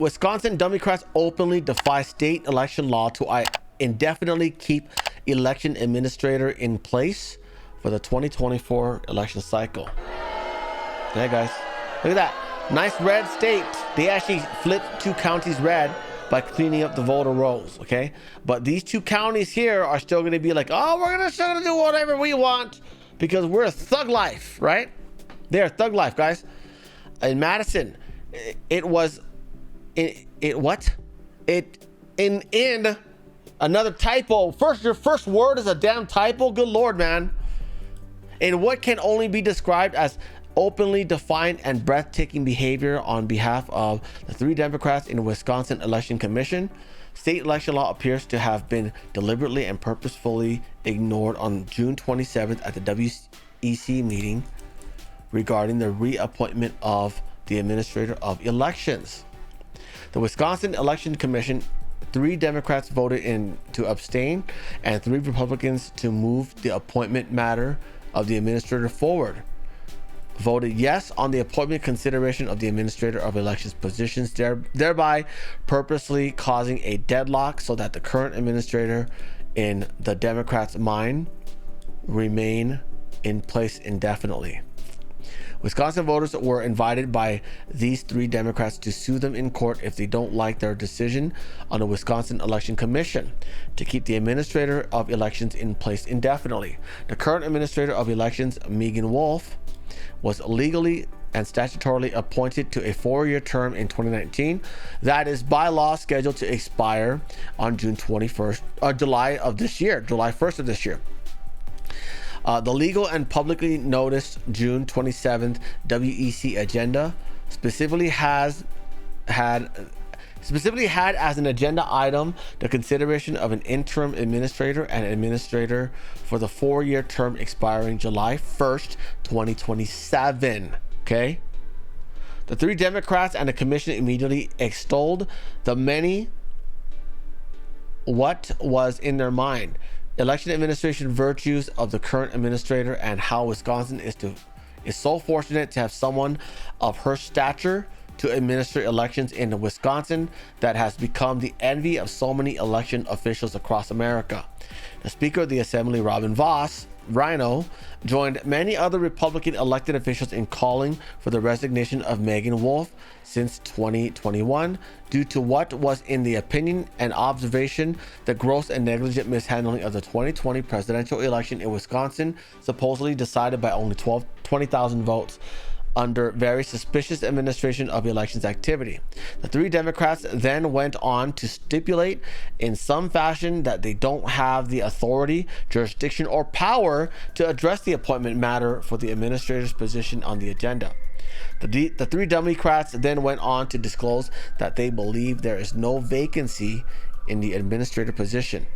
Wisconsin Democrats openly defy state election law to indefinitely keep election administrator in place for the 2024 election cycle. Yeah, guys, look at that. Nice red state. They actually flipped 2 counties red by cleaning up the voter rolls, okay? But these 2 counties here are still going to be like, oh, we're going to do whatever we want because we're a thug life, right? They're thug life, guys. In Madison, another typo. Your first word is a damn typo. Good Lord, man. In what can only be described as openly defiant and breathtaking behavior on behalf of the 3 Democrats in the Wisconsin Election Commission, state election law appears to have been deliberately and purposefully ignored on June 27th at the WEC meeting regarding the reappointment of the administrator of elections. The Wisconsin Election Commission, 3 Democrats voted in to abstain and 3 Republicans to move the appointment matter of the administrator forward. Voted yes on the appointment consideration of the administrator of elections positions, thereby purposely causing a deadlock so that the current administrator in the Democrats' mind remain in place indefinitely. Wisconsin voters were invited by these 3 Democrats to sue them in court if they don't like their decision on the Wisconsin Election Commission to keep the administrator of elections in place indefinitely. The current administrator of elections, Megan Wolf, was legally and statutorily appointed to a 4-year term in 2019 that is by law scheduled to expire on July 1st of this year. The legal and publicly noticed June 27th WEC agenda specifically had as an agenda item the consideration of an interim administrator and administrator for the 4-year term expiring July 1st, 2027. Okay. The 3 Democrats and the commission immediately extolled what was in their mind. Election administration virtues of the current administrator and how Wisconsin is so fortunate to have someone of her stature to administer elections in Wisconsin that has become the envy of so many election officials across America. The Speaker of the Assembly, Robin Vos, Rhino, joined many other Republican elected officials in calling for the resignation of Megan Wolf since 2021 due to what was, in the opinion and observation, the gross and negligent mishandling of the 2020 presidential election in Wisconsin, supposedly decided by only 20,000 votes under very suspicious administration of elections activity. The 3 Democrats then went on to stipulate in some fashion that they don't have the authority, jurisdiction, or power to address the appointment matter for the administrator's position on the agenda. The 3 Democrats then went on to disclose that they believe there is no vacancy in the administrator position,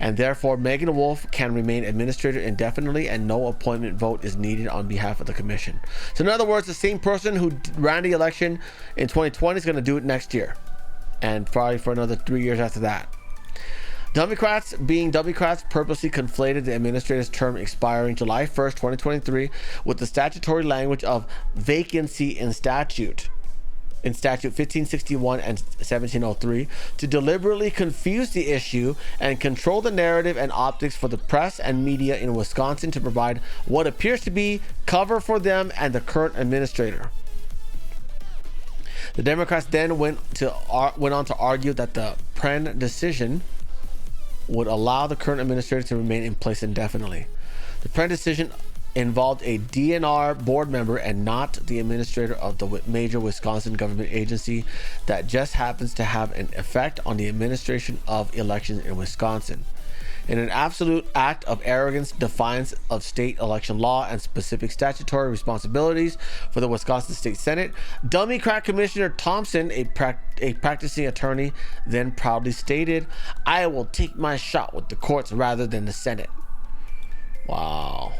and therefore Megan Wolf can remain administrator indefinitely and no appointment vote is needed on behalf of the commission. So in other words, the same person who ran the election in 2020 is going to do it next year and probably for another 3 years after that. Democrats, being Democrats, purposely conflated the administrator's term expiring July 1st, 2023 with the statutory language of vacancy in statute 1561 and 1703 to deliberately confuse the issue and control the narrative and optics for the press and media in Wisconsin to provide what appears to be cover for them and the current administrator. The Democrats then went on to argue that the Pren decision would allow the current administrator to remain in place indefinitely. The Pren decision involved a DNR board member and not the administrator of the major Wisconsin government agency that just happens to have an effect on the administration of elections in Wisconsin. In an absolute act of arrogance, defiance of state election law and specific statutory responsibilities for the Wisconsin State Senate, Democrat Commissioner Thompson, a practicing attorney, then proudly stated, "I will take my shot with the courts rather than the Senate." Wow.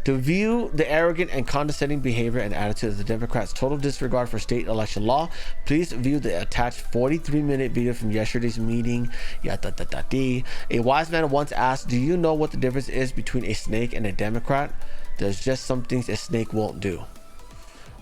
To view the arrogant and condescending behavior and attitude of the Democrats' total disregard for state election law, please view the attached 43-minute video from yesterday's meeting. A wise man once asked, "Do you know what the difference is between a snake and a Democrat? There's just some things a snake won't do."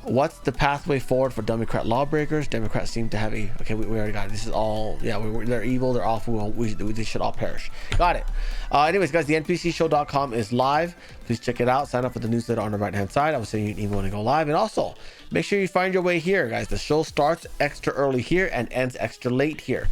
What's the pathway forward for Democrat lawbreakers? Democrats seem to have a, okay, we already got it. This is all, yeah, they're evil, they're awful, they should all perish. Got it. Anyways, guys, the npcshow.com is live. Please check it out. Sign up for the newsletter on the right hand side. I will send you an email when I go live. And also make sure you find your way here, guys. The show starts extra early here and ends extra late here.